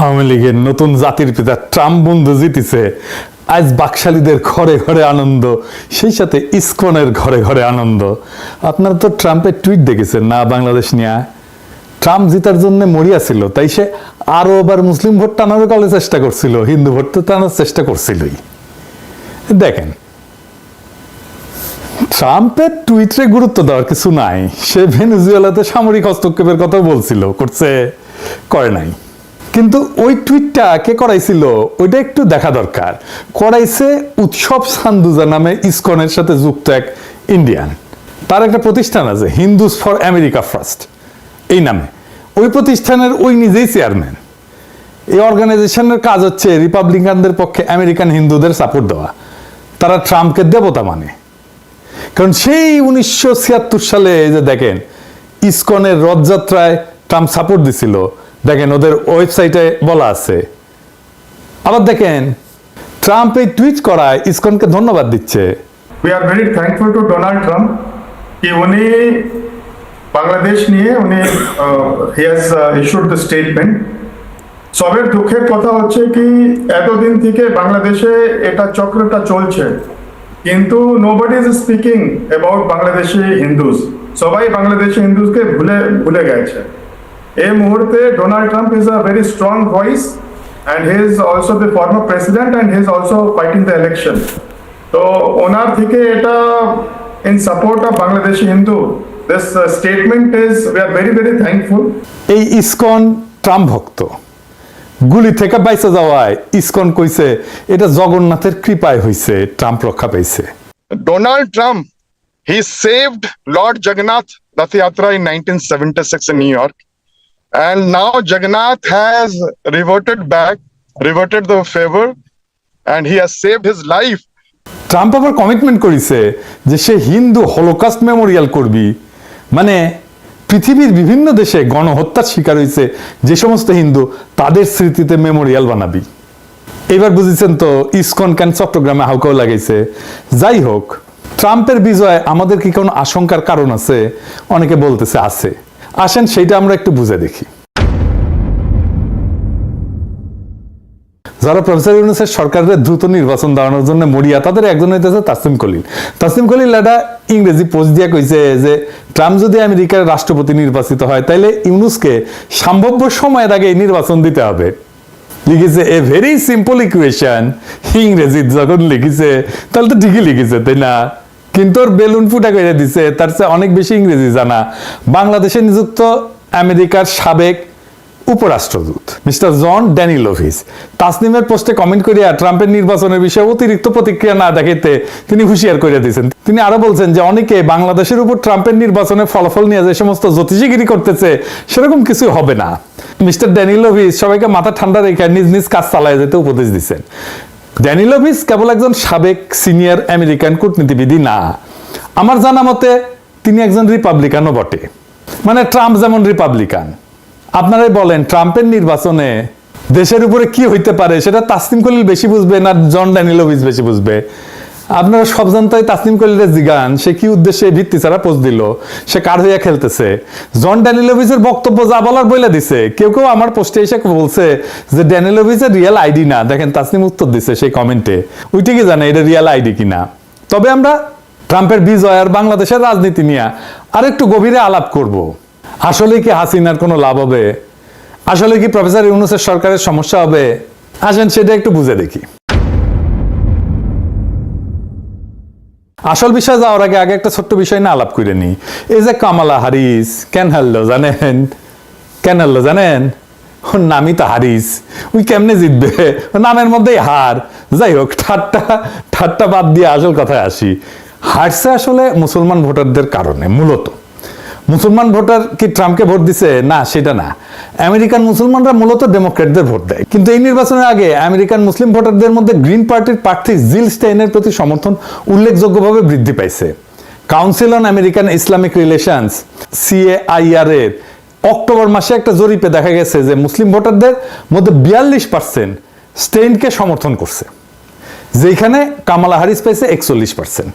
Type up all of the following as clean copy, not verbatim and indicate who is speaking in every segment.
Speaker 1: আওয়ামী লীগের নতুন জাতির পিতা ট্রাম্প বন্ধু জিতেছে। আজ বাকশালীদের ঘরে ঘরে আনন্দ, সেই সাথে ইসকনের ঘরে ঘরে আনন্দ। আপনারা তো ট্রাম্পের টুইট দেখেছেন না বাংলাদেশ নিয়ে? ট্রাম্প জিতার জন্য মরিয়া ছিল, তাই সে আরো আবার মুসলিম ভোট টানার কলে চেষ্টা করছিল, হিন্দু ভোট তো টানার চেষ্টা করছিলই। দেখেন, ট্রাম্পের টুইটে গুরুত্ব দেওয়ার কিছু নাই। সে ভেনেজুয়েলাতে সামরিক হস্তক্ষেপের কথা বলছিল, করছে? করে নাই। কিন্তু ওই টুইটটা কে করাইছিল ওইটা একটু দেখা দরকার। করাইছে উৎসব সান্দুজা নামে ইসকনের সাথে যুক্ত এক ইন্ডিয়ান। তার একটা প্রতিষ্ঠান আছে, হিন্দুস ফর আমেরিকা ফার্স্ট এই নামে। ওই প্রতিষ্ঠানের ওই নিজেই চেয়ারম্যান। এই অর্গানাইজেশনের কাজ হচ্ছে রিপাবলিকানদের পক্ষে আমেরিকান হিন্দুদের সাপোর্ট দেওয়া। তারা ট্রাম্পকে দেবতা মানে। কারণ সেই 1976 সালে যে দেখেন ইসকনের রথযাত্রায় ট্রাম্প সাপোর্ট দিছিল, দেখেন ওদের ওয়েবসাইটে বলা আছে। আবার দেখেন ট্রাম্প এই টুইট করায় ইসকনকে ধন্যবাদ দিচ্ছে।
Speaker 2: We are very thankful to Donald Trump कि उन्हें बांग्लादेश নিয়ে he has issued the statement. সবের দুঃখের কথা হচ্ছে কি এতদিন থেকে বাংলাদেশে এটা চক্রটা চলছে, কিন্তু nobody is speaking about Bangladeshi Hindus. সবাই বাংলাদেশি হিন্দুসকে ভুলে গেছে। এই মুহূর্তে Donald Trump is a very strong voice and he is also the former president and he is also fighting the election. তো ওনার থেকে এটা in support of Bangladeshi Hindu, this statement is we are very very thankful.
Speaker 1: এই ISKCON Trump ভক্ত। গুলি থেকে বাইচে যাওয়ায় ISKCON কইছে এটা জগন্নাথের কৃপায় হইছে, ট্রাম্প রক্ষা পাইছে।
Speaker 3: Donald Trump, he saved Lord Jagannath Rath Yatra in 1976 in New York, and now Jagannath has reverted the favor, and he has saved his life.
Speaker 1: Trump আবার কমিটমেন্ট করেছে যে সে হিন্দু হলোকাস্ট মেমোরিয়াল করবি, মানে পৃথিবীর বিভিন্ন দেশে গণহত্যার শিকার হয়েছে যে সমস্ত হিন্দু, তাদের স্মৃতিতে মেমোরিয়াল বানাবি। এবার বুঝেছেন তো ইসকন কেন চট্টগ্রামে হাউকাও লাগাইছে। যাই হোক, ট্রাম্পের বিজয় আমাদের কি কোনো আশঙ্কার কারণ আছে? অনেকে বলতেছে আছে। আসেন সেইটা আমরা একটু বুঝে দেখি। যারা প্রফেসর ইউনূসের সরকারের দ্রুত নির্বাচন দেওয়ানোর জন্য মরিয়া, তাদের একজন হইতেছে তাসনিম খলিল। তাসনিম খলিল একটা ইংরেজি পোস্ট দিয়ে কইছে যে ট্রাম্প যদি আমেরিকার রাষ্ট্রপতি নির্বাচিত হয় তাইলে ইউনূসকে সম্ভাব্য সময়ের আগে নির্বাচন দিতে হবে। লিখেছে এ ভেরি সিম্পল ইকুয়েশন। ইংরেজি যখন লিখেছে তাহলে তো ঠিকই লিখেছে, তাই না? কিন্তু ওর বেলুন ফুটা করে দিছে, তার চেয়ে অনেক বেশি ইংরেজি জানা বাংলাদেশে নিযুক্ত আমেরিকার সাবেক উপরাষ্ট্রদূত মিস্টার জন ড্যানিলোভিস তাসনিমের পোস্টে কমেন্ট করিয়া ট্রাম্পের নির্বাচনের বিষয়ে অতিরিক্ত প্রতিক্রিয়া না দেখাইতে তিনি হুঁশিয়ার করে দিয়েছেন। তিনি আরো বলছেন যে অনেকে বাংলাদেশের উপর ট্রাম্পের নির্বাচনের ফলাফল নিয়ে যে সমস্ত জ্যোতিষীগিরি করতেছে সেরকম কিছু হবে না। মিস্টার ড্যানিলোভিস সবাইকে মাথা ঠান্ডা রেখে নিজ নিজ কাজ চালায় যেতে উপদেশ দিচ্ছেন। ড্যানিলোভিস কেবল একজন সাবেক সিনিয়র আমেরিকান কূটনীতিবিদ না, আমার জানা মতে তিনি একজন রিপাবলিকানও বটে। মানে ট্রাম্প যেমন রিপাবলিকান। আপনারাই বলেন ট্রাম্পের নির্বাচনে দেশের উপরে কি হইতে পারে সেটা তাসনিম খলিল বেশি বুঝবে না জন ড্যানিলোভিস বেশি বুঝবে? আপনারা সব জানতাই তাসনিম খলিলের জিগান সে কি উদ্দেশ্যে ভিত্তি ছাড়া পোস্ট দিল, সে কার হইয়া খেলতেছে। জন ড্যানিলোভিসের বক্তব্য যা বলার বলে দিছে। কেউ কেউ আমার পোস্টে এসে বলছে যে ড্যানিলোভিসের রিয়েল আইডি না। দেখেন তাসনিম উত্তর দিছে সেই কমেন্টে, ওই ঠিকই জানে এটা রিয়েল আইডি কিনা। তবে আমরা ট্রাম্পের বিজয় আর বাংলাদেশের রাজনীতি নিয়ে আর একটু গভীরে আলাপ করব। আসলে কি হাসিনার কোনো লাভ হবে? আসলে কি প্রফেসর ইউনূসের সরকারের সমস্যা হবে? আসেন সেটা একটু বুঝে দেখি। আসল বিষয় যাওয়ার আগে একটা ছোট্ট বিষয় না আলাপ করে নি। এই যে কামালা হারিস কেন হারলো জানেন? কেন হারলো জানেন? ওর নামই তো হারিস, ওই কেমনে জিতবে? নামের মধ্যেই হার। যাই হোক, ঠাট্টা বাদ দিয়ে আসল কথায় আসি। হারছে আসলে মুসলমান ভোটারদের কারণে। মূলত মুসলমান ভোটার কি ট্রাম্পকে ভোট দিছে? না, সেটা না। আমেরিকান মুসলমানরা মূলত ডেমোক্রেটদের ভোট দেয়। কিন্তু এই নির্বাচনের আগে আমেরিকান মুসলিম ভোটারদের মধ্যে গ্রিন পার্টির প্রার্থী জিল স্টেইনের প্রতি সমর্থন উল্লেখযোগ্যভাবে বৃদ্ধি পাইছে। Council on American Islamic relations CAIR এর অক্টোবর মাসে একটা জরিপে দেখা গেছে যে মুসলিম ভোটারদের মধ্যে 42% স্টেইনকে সমর্থন করছে, যেখানে কামালা হারিস পাইছে 41%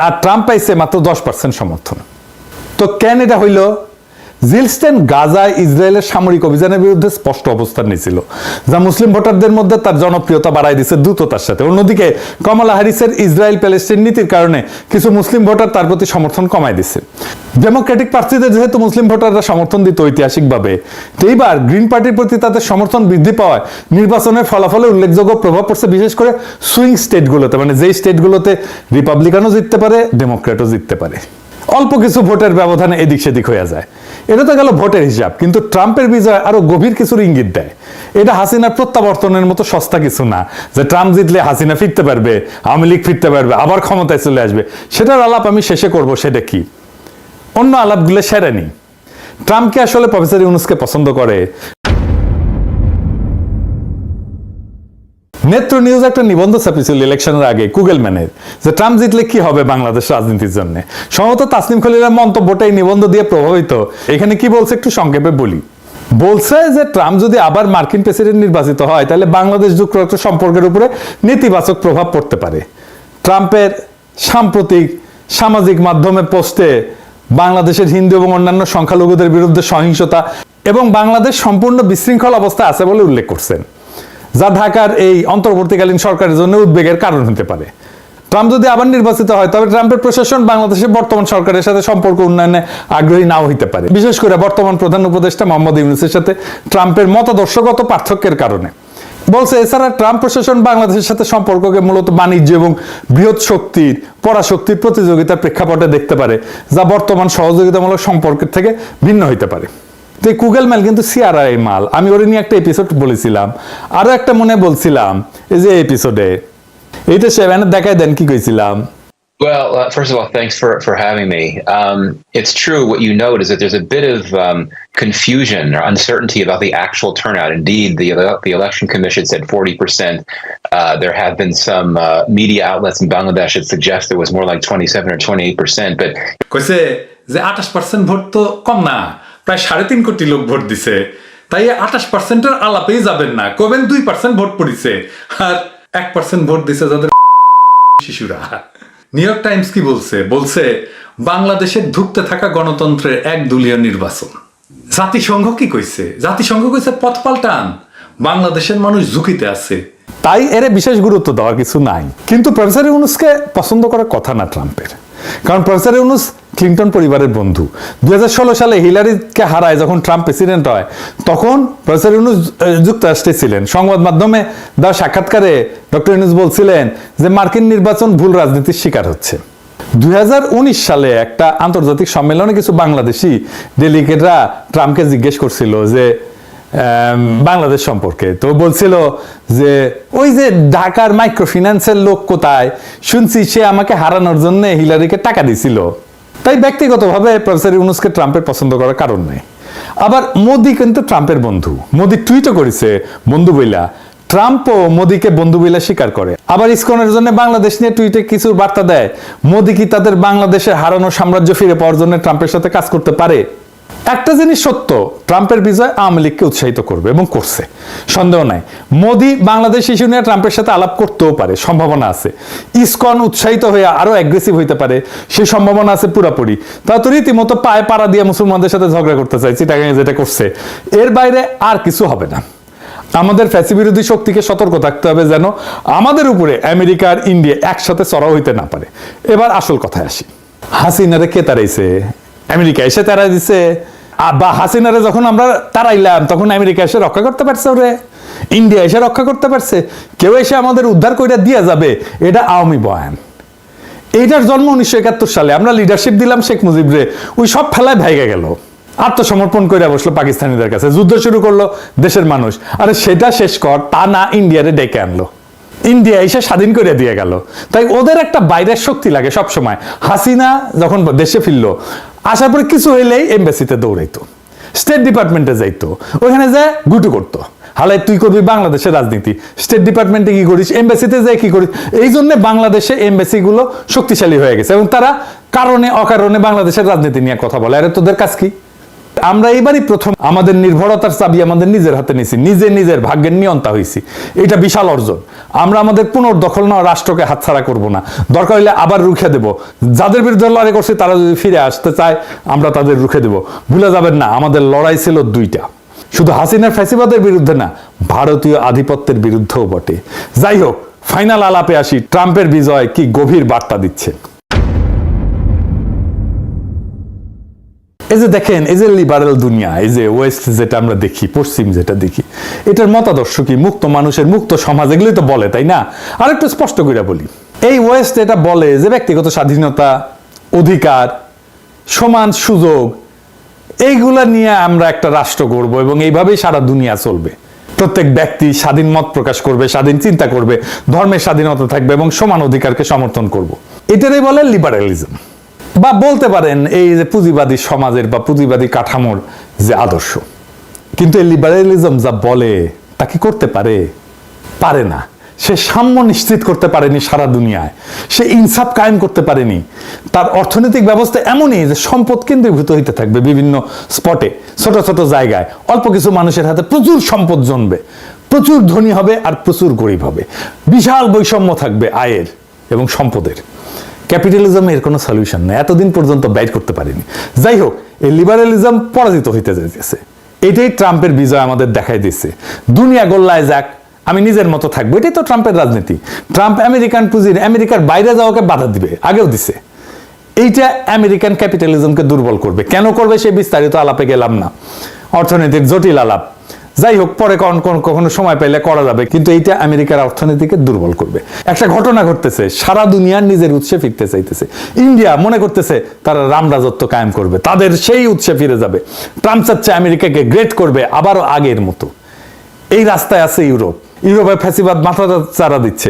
Speaker 1: আর ট্রাম্প পাইছে মাত্র 10% সমর্থন। তো কেন এটা হইল? জিলস্টেন গাজায় ইসরায়েলের সামরিক অভিযানের বিরুদ্ধে স্পষ্ট অবস্থান নিয়েছিল, যা মুসলিম ভোটারদের মধ্যে তার জনপ্রিয়তা বাড়ায় দিচ্ছে দ্রুততার সাথে। অন্যদিকে কমলা হ্যারিসের ইসরায়েল প্যালেস্টাইন নীতির কারণে কিছু মুসলিম ভোটার তার প্রতি সমর্থন কমায় দিচ্ছে। ডেমোক্রেটিক প্রার্থীদের যেহেতু মুসলিম ভোটাররা সমর্থন দিত ঐতিহাসিকভাবে, তো এইবার গ্রিন পার্টির প্রতি তাদের সমর্থন বৃদ্ধি পাওয়ায় নির্বাচনের ফলাফলে উল্লেখযোগ্য প্রভাব পড়ছে, বিশেষ করে সুইং স্টেটগুলোতে, মানে যেই স্টেটগুলোতে রিপাবলিকানও জিততে পারে, ডেমোক্রেটও জিততে পারে। অল্প কিছু ভোটের ব্যবধানে এদিক সেদিক হয়ে যায়। এটা তো গেল ভোটের হিসাব, কিন্তু ট্রাম্পের বিজয় আরো গভীর কিছুর ইঙ্গিত দেয়। এটা হাসিনার প্রত্যাবর্তনের মতো সস্তা কিছু না যে ট্রাম্প জিতলে হাসিনা ফিরতে পারবে, আওয়ামী লীগ ফিরতে পারবে, আবার ক্ষমতায় চলে আসবে। সেটার আলাপ আমি শেষে করব। সেটা কি? অন্য আলাপগুলো সেরে নি। ট্রাম্পকে আসলে প্রফেসর ইউনূসকে পছন্দ করে? নেত্র নিউজ একটা নিবন্ধ ছাপিয়েছিল ইলেকশনের আগে গুগলম্যানের, যে ট্রাম্প জিতলে কি হবে বাংলাদেশ রাজনীতির জন্য। সম্ভবত তাসনিম খলিলের মন্তব্যটা এই নিবন্ধ দিয়ে প্রভাবিত। এখানে কি বলছে একটু সংক্ষেপে বলি। বলছে যে ট্রাম্প যদি আবার মার্কিন প্রেসিডেন্ট নির্বাচিত হয়, তাহলে বাংলাদেশ যুক্তরাষ্ট্র সম্পর্কের উপরে নেতিবাচক প্রভাব পড়তে পারে। ট্রাম্পের সাম্প্রতিক সামাজিক মাধ্যমে পোস্টে বাংলাদেশের হিন্দু এবং অন্যান্য সংখ্যালঘুদের বিরুদ্ধে সহিংসতা এবং বাংলাদেশ সম্পূর্ণ বিশৃঙ্খল অবস্থায় আছে বলে উল্লেখ করছেন, যা ঢাকার এই অন্তর্বর্তীকালীন সরকারের জন্য উদ্বেগের কারণ হতে পারে। ট্রাম্প যদি আবার নির্বাচিত হয়, তবে ট্রাম্পের প্রশাসন বাংলাদেশের বর্তমান সরকারের সাথে সম্পর্ক উন্নয়নে আগ্রহী নাও হতে পারে, বিশেষ করে বর্তমান প্রধান উপদেষ্টা মোহাম্মদ ইউনূসের সাথে ট্রাম্পের মতাদর্শগত পার্থক্যের কারণে। বলছে এছাড়া ট্রাম্প প্রশাসন বাংলাদেশের সাথে সম্পর্ককে মূলত বাণিজ্য এবং বৃহৎ শক্তির পরাশক্তির প্রতিযোগিতার প্রেক্ষাপটে দেখতে পারে, যা বর্তমান সহযোগিতামূলক সম্পর্কের থেকে ভিন্ন হইতে পারে। তো এই গুগলম্যান কিন্তু সিআরআই মাল। আমি ওরে নিয়ে একটা এপিসোড বলেছিলাম, আরো একটা মনে বলছিলাম এই যে এপিসোডে এইটা সেভেনে দেখায় দেন কি কইছিলাম।
Speaker 4: Well, first of all, thanks for having me. It's true. What you note is that there's a bit of confusion or uncertainty about the actual turnout. Indeed, the election commission said 40%. There have been some media outlets in Bangladesh that suggest there was more like 27 or 28%. But
Speaker 1: কইছে যে 28% vote তো কম না, প্রায় 3.5 কোটি লোক vote দিছে, তাই 28%-এর আলাপেই যাবেন না। কবেন 2% ভোট পড়িছে আর 1% ভোট দিছে যাদের শিশুরা। নিউ ইয়র্ক টাইমস কি বলছে? বলছে বাংলাদেশের ধুঁকতে থাকা গণতন্ত্রের একদলীয় নির্বাচন। জাতিসংঘ কি কইছে? জাতিসংঘ কইছে পথ পাল্টান, বাংলাদেশের মানুষ ঝুঁকিতে আছে, তাই এর বিশেষ গুরুত্ব দেওয়ার কিছু নাই। কিন্তু প্রফেসর ইউনূসকে পছন্দ করার কথা না ট্রাম্পের, কারণ প্রফেসর ইউনূস ক্লিন্টন পরিবারের বন্ধু। 2016 সালে হিলারিকে হারায় যখন ট্রাম্প প্রেসিডেন্ট হয়, তখন প্রফেসর ইউনূস যুক্তরাষ্ট্রে ছিলেন। সংবাদ মাধ্যমে দেওয়া সাক্ষাৎকারে ডক্টর ইউনূস বলছিলেন যে মার্কিন নির্বাচন ভুল রাজনীতির শিকার হচ্ছে। 2019 সালে একটা আন্তর্জাতিক সম্মেলনে কিছু বাংলাদেশি ডেলিগেটরা ট্রাম্পকে জিজ্ঞেস করছিল যে বাংলাদেশ সম্পর্কে, তো বলছিল যে ওই যে ঢাকার মাইক্রো ফিন্যান্সের লোক কোথায়, শুনছি সে আমাকে হারানোর জন্য হিলারিকে টাকা দিছিল। তাই ব্যক্তিগতভাবে প্রফেসর ইউনূসকে ট্রাম্পের পছন্দ করার কারণ নেই। আবার মোদি কিন্তু ট্রাম্পের বন্ধু। মোদি টুইটও করেছে বন্ধু বইলা, ট্রাম্পও মোদিকে বন্ধু বইলা স্বীকার করে। আবার ইসকনের জন্য বাংলাদেশ নিয়ে টুইটে কিছু বার্তা দেয়। মোদি কি তাদের বাংলাদেশের হারানো সাম্রাজ্য ফিরে পাওয়ার জন্য ট্রাম্পের সাথে কাজ করতে পারে? একটা জিনিস সত্য, ট্রাম্পের বিজয় আওয়ামী লীগকে উৎসাহিত করবে এবং করছে, সন্দেহ নাই। মোদি বাংলাদেশ ইস্যু নিয়ে ট্রাম্পের সাথে আলাপ করতেও পারে, সম্ভাবনা আছে। ইসকন উৎসাহিত হয়ে আরো অ্যাগ্রেসিভ হইতে পারে, সেই সম্ভাবনা আছে পুরাপুরি। তা তো রীতিমতো পায়ে পাড়া দিয়ে মুসলমানদের সাথে ঝগড়া করতে চাইছি, চিটাগাঙে যেটা করছে। এর বাইরে আর কিছু হবে না। আমাদের ফ্যাসি বিরোধী শক্তিকে সতর্ক থাকতে হবে যেন আমাদের উপরে আমেরিকা আর ইন্ডিয়া একসাথে চড়াও হইতে না পারে। এবার আসল কথায় আসি। হাসিনারে কে তাড়াইছে? আমেরিকা এসে তাড়াই দিছে। বা হাসিনারে যখন আমরা তাড়াইলাম তখন আমেরিকা এসে রক্ষা করতে পারছে, ওরে ইন্ডিয়া এসে রক্ষা করতে পারছে? কেউ এসে আমাদের উদ্ধার করে দিয়ে যাবে? এটা আওয়ামী বয়ান। এইটার জন্ম 1971 সালে। আমরা লিডারশিপ দিলাম শেখ মুজিবরে, ওই সব ফেলায় ভাইগা গেল, আত্মসমর্পণ করে বসলো পাকিস্তানিদের কাছে, যুদ্ধ শুরু করলো দেশের মানুষ। আরে সেটা শেষ কর, তা না ইন্ডিয়ারে ডেকে আনলো, ইন্ডিয়া এসে স্বাধীন করে দিয়ে গেল। তাই ওদের একটা বাইরের শক্তি লাগে সব সময়। হাসিনা যখন দেশে ফিরলো, আসার পরে কিছু হইলেই এমবাসিতে দৌড়াইতো, স্টেট ডিপার্টমেন্টে যাইতো, ওখানে যায় গুটু করতো। হালাই তুই করবি বাংলাদেশের রাজনীতি, স্টেট ডিপার্টমেন্টে কি করিস, এমবাসিতে যায় কি করিস। এই জন্য বাংলাদেশে এমবাসি গুলো শক্তিশালী হয়ে গেছে এবং তারা কারণে অকারণে বাংলাদেশের রাজনীতি নিয়ে কথা বলে। আরে তোদের কাজ কি? আমরা এবারই প্রথম আমাদের নির্ভরতার চাবি আমাদের নিজের হাতে নিয়েছি, নিজের ভাগ্যের নিয়ন্তা হয়েছি। এটা বিশাল অর্জন। আমরা আমাদের পুনর্দখল নেওয়া রাষ্ট্রকে হাতছাড়া করব না, দরকার হলে আবার রুখে দেব। যাদের বিরুদ্ধে লড়াই করছে তারা যদি ফিরে আসতে চায় আমরা তাদের রুখে দেব। ভুলে যাবেন না আমাদের লড়াই ছিল দুইটা, শুধু হাসিনার ফ্যাসিবাদের বিরুদ্ধে না, ভারতীয় আধিপত্যের বিরুদ্ধেও বটে। যাই হোক, ফাইনাল আলাপে আসি। ট্রাম্পের বিজয় কি গভীর বার্তা দিচ্ছে। এই যে দেখেন, এই যে লিবারেল দুনিয়া, এই যে ওয়েস্ট যেটা আমরা দেখি, পশ্চিম যেটা দেখি, এটার মতাদর্শ কি? মুক্ত মানুষের মুক্ত সমাজ, এগুলোই তো বলে, তাই না? আর একটু স্পষ্ট করে বলি, এই ওয়েস্ট এটা বলে যে ব্যক্তিগত স্বাধীনতা, অধিকার, সমান সুযোগ, এইগুলা নিয়ে আমরা একটা রাষ্ট্র গড়ব এবং এইভাবেই সারা দুনিয়া চলবে। প্রত্যেক ব্যক্তি স্বাধীন মত প্রকাশ করবে, স্বাধীন চিন্তা করবে, ধর্মের স্বাধীনতা থাকবে এবং সমান অধিকারকে সমর্থন করব। এটারই বলে লিবারেলিজম, বা বলতে পারেন এই যে পুঁজিবাদী সমাজের বা পুঁজিবাদী কাঠামোর যে আদর্শ। কিন্তু এই লিবারেলিজম যা বলে তা কি করতে পারে? পারে না। সে সাম্য নিশ্চিত করতে পারেনি সারা দুনিয়ায়, সে ইনসাফ কায়েম করতে পারেনি। তার অর্থনৈতিক ব্যবস্থা এমনই যে সম্পদ কেন্দ্রীভূত হইতে থাকবে বিভিন্ন স্পটে, ছোট ছোট জায়গায়। অল্প কিছু মানুষের হাতে প্রচুর সম্পদ জন্মবে, প্রচুর ধনী হবে আর প্রচুর গরিব হবে। বিশাল বৈষম্য থাকবে আয়ের এবং সম্পদের। ক্যাপিটালিজমের কোনো সলিউশন নেই, এতদিন পর্যন্ত ব্যয় করতে পারেনি। যাই হোক, এই লিবারেলিজম পরাজিত হইতে যাইতেছে। এটাই ট্রাম্পের বিজয় আমাদের দেখাই দিচ্ছে। দুনিয়া গোল্লায় যাক, আমি নিজের মতো থাকবো, এটাই তো ট্রাম্পের রাজনীতি। ট্রাম্প আমেরিকান পুঁজির আমেরিকার বাইরে যাওয়াকে বাধা দিবে, আগেও দিছে। এইটা আমেরিকান ক্যাপিটালিজমকে দুর্বল করবে। কেন করবে সে বিস্তারিত আলাপে গেলাম না, অর্থনৈতিক জটিল আলাপ। যাই হোক, পরে কখনো সময় পেলে করা যাবে। কিন্তু এইটা আমেরিকার অর্থনীতিকে দুর্বল করবে। একটা ঘটনা ঘটতেছে, সারা দুনিয়ার নিজের উৎসে ফিরতে চাইতেছে। ইন্ডিয়া মনে করতেছে তারা রাম রাজত্ব কায়েম করবে, তাদের সেই উৎসে ফিরে যাবে। ট্রাম্প চাচ্ছে আমেরিকাকে গ্রেট করবে আবারও আগের মতো। এই রাস্তায় আছে ইউরোপ। ইউরোপে ফ্যাসিবাদ মাথা চারা দিচ্ছে।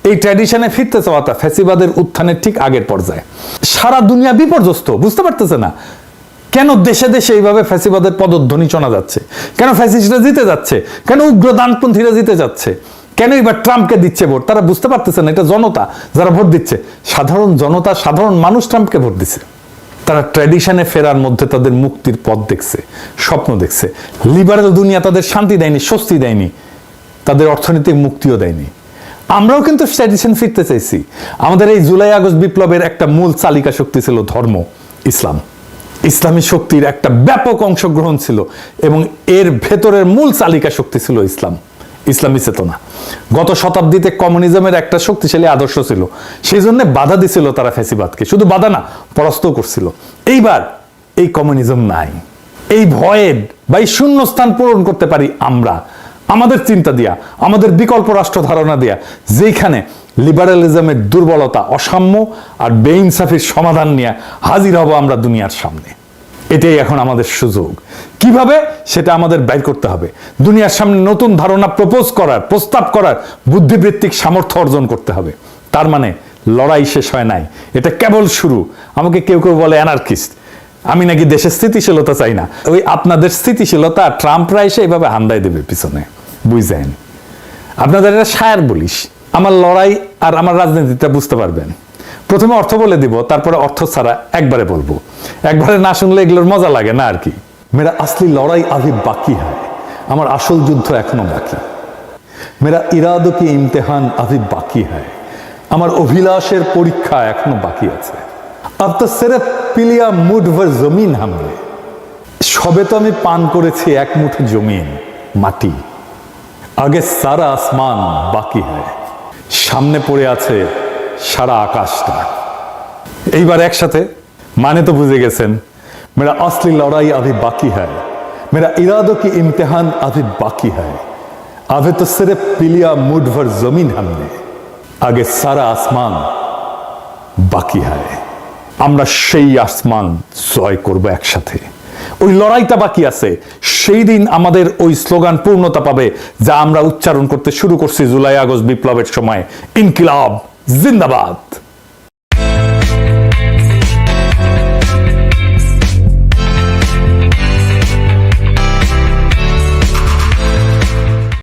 Speaker 1: এই ট্র্যাডিশনে ফিরতে চাওয়াটা ফ্যাসিবাদের উত্থানের ঠিক আগের পর্যায়ে। সারা দুনিয়া বিপর্যস্ত, বুঝতে পারতেছে না কেন দেশে দেশে এইভাবে ফ্যাসিবাদের পদধ্বনি শোনা যাচ্ছে, কেন ফ্যাসিস্টরা জিতে যাচ্ছে, কেন উগ্রদানপন্থীরা জিতে যাচ্ছে, কেন এবার ট্রাম্পকে দিচ্ছে ভোট। তারা বুঝতে পারতেছে না এটা জনতা যারা ভোট দিচ্ছে, সাধারণ জনতা, সাধারণ মানুষ ট্রাম্পকে ভোট দিচ্ছে। তারা ট্র্যাডিশনে ফেরার মধ্যে তাদের মুক্তির পথ দেখছে, স্বপ্ন দেখছে। লিবারেল দুনিয়া তাদের শান্তি দেয়নি, স্বস্তি দেয়নি, তাদের অর্থনৈতিক মুক্তিও দেয়নি। আমরাও কিন্তু ট্র্যাডিশন ফিরতে চাইছি। আমাদের এই জুলাই আগস্ট বিপ্লবের একটা মূল চালিকা শক্তি ছিল ধর্ম, ইসলাম। ইসলামী শক্তির একটা ব্যাপক অংশগ্রহণ ছিল এবং এর ভেতরের মূল চালিকা শক্তি ছিল ইসলাম, ইসলামী চেতনা। গত শতাব্দীতে কমিউনিজমের একটা শক্তিশালী আদর্শ ছিল, সেই জন্য বাধা দিছিল তারা ফ্যাসিবাদকে। শুধু বাধা না, পরাস্ত করছিল। এইবার এই কমিউনিজম নাই। এই ভয়ের বা এই শূন্যস্থান পূরণ করতে পারি আমরা আমাদের চিন্তা দিয়া, আমাদের বিকল্প রাষ্ট্র ধারণা দিয়া, যেখানে লিবারালিজমের দুর্বলতা, অসাম্য আর বেইনসাফির সমাধান নিয়ে হাজির হব আমরা দুনিয়ার সামনে। এটাই এখন আমাদের সুযোগ। কিভাবে সেটা আমাদের বের করতে হবে। দুনিয়ার সামনে নতুন ধারণা প্রস্তাব করার বুদ্ধিবৃত্তিক সামর্থ্য অর্জন করতে হবে। তার মানে লড়াই শেষ হয় নাই, এটা কেবল শুরু। আমাকে কেউ কেউ বলে অ্যানার্কিস্ট, আমি নাকি দেশের স্থিতিশীলতা চাই না। ওই আপনাদের স্থিতিশীলতা ট্রাম্পরা এসে এইভাবে হান্দায় দেবে পিছনে, বুঝছেন? আপনাদের এটা শায়ার বলিস। আমার লড়াই আর আমার রাজনীতিটা বুঝতে পারবেন। প্রথমে অর্থ বলে দিব, তারপরে অর্থ ছাড়া একবারে বলবো। একবারে না শুনলে এগুলোর মজা লাগে না আর কি। মেরা আসলি লড়াই আভি বাকি হ্যায়, আমার আসল যুদ্ধ এখনো বাকি। মেরা ইরাদো কি ইমতেহান আভি বাকি হ্যায়, আমার অভিলাষের পরীক্ষা এখনো বাকি আছে। আব তো সিরফ পিলিয়া মুঠ ভর জমিন হামলে, সবে তো আমি পান করেছি এক মুঠো জমিন, মাটি। আগে সারা আসমান বাকি হ্যায়, সামনে পড়ে আছে সারা আকাশটা। এইবার একসাথে মানে তো বুঝে গেছেন। মেরা আসলি লড়াই আভি বাকি হ্যায়, মেরা ইরাদো কি ইমতেহান আভি বাকি হ্যায়, আভে তো সিরফ পিলিয়া মুঠ ভর জমিন হামলে, আগে সারা আসমান বাকি হ্যায়। আমরা সেই আসমান জয় করব একসাথে। ওই লড়াইটা বাকি আছে। সেই দিন আমাদের ওই স্লোগান পূর্ণতা পাবে যা আমরা উচ্চারণ করতে শুরু করছি জুলাই আগস্ট বিপ্লবের সময়, ইনকিলাব জিন্দাবাদ।